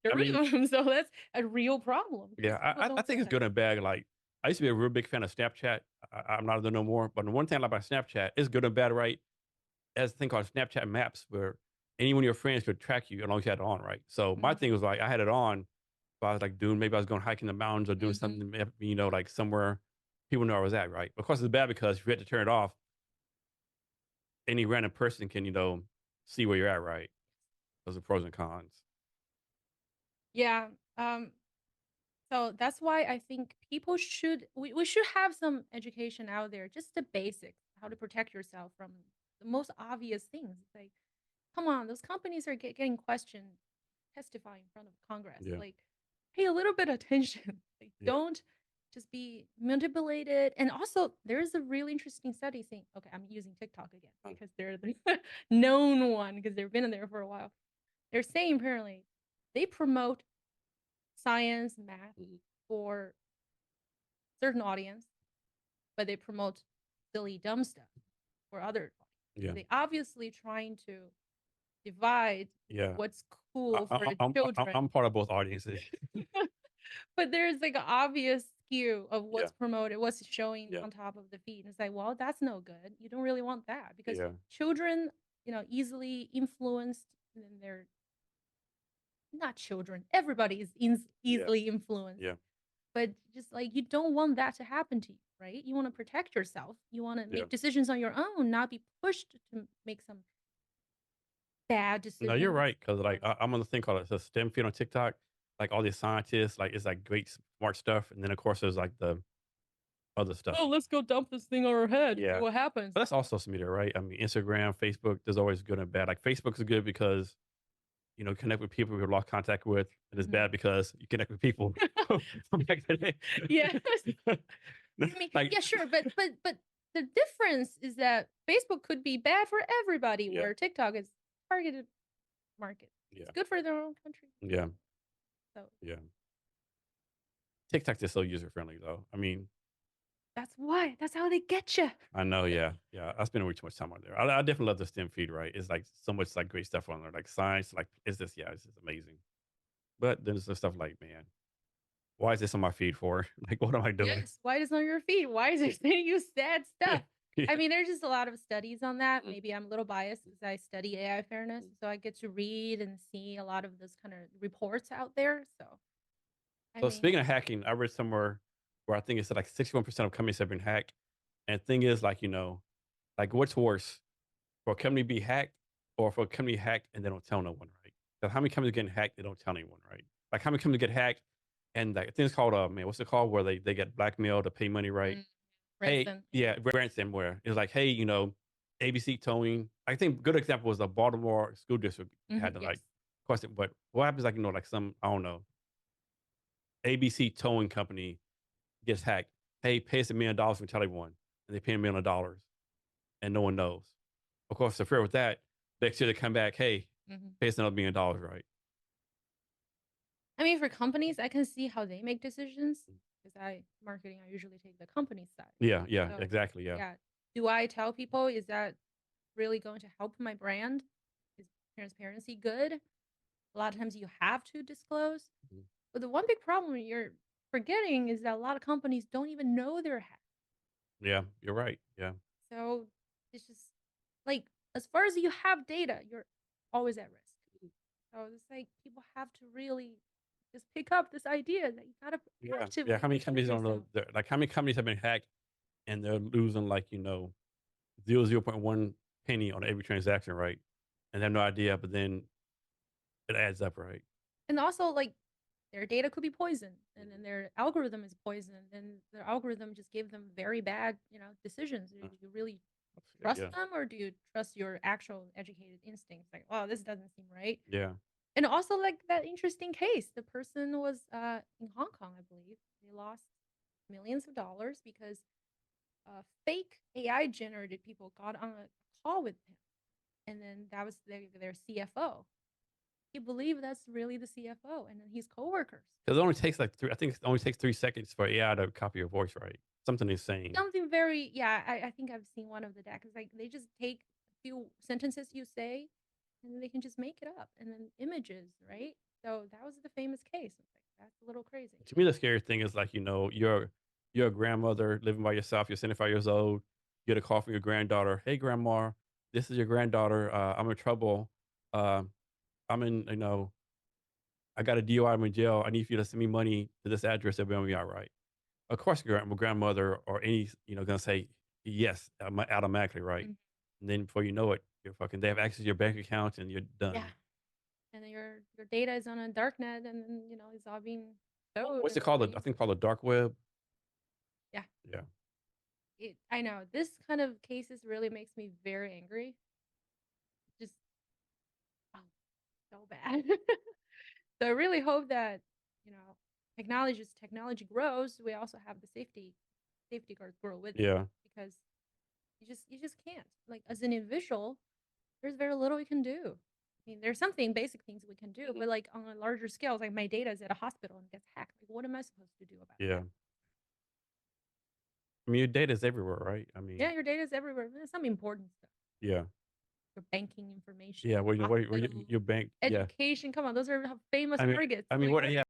I rid mean, of them. So that's a real problem yeah, because people I don't think know it's that. good and bad. Like, I used to be a real big fan of Snapchat. I'm not there no more. But the one thing I like about Snapchat is good and bad, right? As a thing called Snapchat Maps, where any one of your friends could track you as long as you had it on, right? So my thing Mhm, was like, I had it on. But I was like doing, maybe I was going hiking the mountains or doing mhm. something, like somewhere people know I was at, right? Of course, it's bad because if you had to turn it off, any random person can, see where you're at, right? Those are pros and cons. Yeah, so that's why I think people should we should have some education out there, just the basics, how to protect yourself from the most obvious things. It's like, come on, those companies are getting questioned, testifying in front of Congress. Yeah, Like, pay a little bit of attention. Like, yeah. don't just be manipulated. And also, there is a really interesting study saying, okay, I'm using TikTok again Uh, because they're the known one because they've been in there for a while. They're saying apparently they promote science, math mhm. for certain audience, but they promote silly, dumb stuff for other audience. So Yeah, they obviously trying to divide yeah. what's cool for the I'm children. part of both audiences. But there's like an obvious skew of Yeah, what's promoted, what's showing yeah, on top of the feed. And it's like, well, that's no good. You don't really want that because yeah. children, easily influenced, and they're not children. Everybody is Yeah, easily influenced. yeah, But just like you don't want that to happen to you, right? You want to protect yourself. You want to yeah. make decisions on your own, not be pushed to make some bad No, you're decisions. right. Cause like I'm on the thing called the STEM feed on TikTok. Like all these scientists, like it's like great smart stuff. And then of course there's like the other stuff. Oh, let's go dump this thing on our head. See Yeah. what happens. But that's all social media, right? I mean, Instagram, Facebook, there's always good and bad. Like Facebook is good because, connect with people you've lost contact with. And it's Mhm. bad because you connect with people from back then. Yes. I mean, Like, yeah, sure, but the difference is that Facebook could be bad for everybody, yeah, where TikTok is targeted market. It's yeah, good for their own country. yeah, So yeah. TikTok's just so user friendly though. I mean, that's why. That's how they get you. I know, yeah, yeah. I spend way too much time on there. I definitely love the STEM feed, right? It's like so much like great stuff on there, like science, like it's just amazing. But then there's the stuff like, man, why is this on my feed for? Like, what am I doing? Yes. Why does on your feed? Why is it sending you sad stuff? I Yeah. mean, there's just a lot of studies on that. Mhm. Maybe I'm a little biased because I study AI fairness, so I get to read and see a lot of those kind of reports out there. So, I So mean, speaking of hacking, I read somewhere where I think it's like 61% of companies have been hacked. And the thing is, like, like what's worse for a company to be hacked or for a company hacked and they don't tell no one, right? Because how many companies getting hacked, they don't tell anyone, right? Like how many companies get hacked and like things called man, what's it called? Where they get blackmailed to pay money, right? mm, Hey, ransom. Yeah. yeah, ransomware. It's like, hey, ABC towing. I think good example was the Baltimore school district had to like Yes. question, but what happens like, like some, I don't know, ABC towing company gets hacked. Hey, pay us $1 million and tell everyone. And they pay $1 million and no one knows. Of course, the fear with that, next year they come back, hey, Hmm. pay us another $1 million, right? I mean, for companies, I can see how they make decisions because I usually take the company side. Yeah, yeah, So, exactly. Yeah. yeah. Do I tell people, is that really going to help my brand? Is transparency good? A lot of times you have to disclose. Mhm. But the one big problem you're forgetting is that a lot of companies don't even know they're hacked. Yeah, you're right. Yeah. So it's just like, as far as you have data, you're always at risk. So it's like people have to really just pick up this idea that you gotta Yeah. Yeah. actively How many protect companies don't know? yourself. Like, how many companies have been hacked and they're losing, like, 0.1 penny on every transaction, right? And they have no idea, but then it adds up, right? And also, like, their data could be poisoned, and then Mhm. their algorithm is poisoned, and their algorithm just gave them very bad, decisions. Do you really trust Yeah. them, or do you trust your actual educated instincts? Like, oh, this doesn't seem right. Yeah. And also, like that interesting case, the person was in Hong Kong, I believe. They lost millions of dollars because fake AI generated people got on a call with him, and then that was their CFO. He believed that's really the CFO, and then his coworkers. Because it only takes like I think it only takes 3 seconds for AI to copy your voice, right? Something insane. Something very, yeah. I think I've seen one of the decks. Like they just take a few sentences you say, and they can just make it up, and then images, right? So that was the famous case. It's like, that's a little crazy. To me, the scary thing is like, you're a grandmother living by yourself. You're 75 years old. You get a call from your granddaughter. Hey, grandma, this is your granddaughter. I'm in trouble. Um, I'm in, I got a DUI. I'm in jail. I need for you to send me money to this address. Everything will be all right. Of course, your grandmother or any, gonna say yes automatically, right? Mhm. And then before you know it, they have access to your bank account and you're Yeah, done. and then your data is on a dark net, and then, it's all being sold What's and it called? I everything. think called the dark web. Yeah, Yeah. I know. This kind of cases really makes me very angry. Just, oh, so bad. So I really hope that, you know, technology as technology grows, we also have the safety guards grow with it, Yeah. because you just can't. Like, as an individual, there's very little we can do. I mean, there's something basic things we can do, but like on a larger scale, like my data is at a hospital and gets hacked. Like, what am I supposed to do about Yeah. that? I mean, your data is everywhere, right? I Yeah, mean, your data is everywhere. There's some important stuff. yeah. Your banking information, Yeah. Well, where hospital, your bank. Yeah. education. Come on, those are famous I mean, targets. I mean, Like, what? what? Yeah.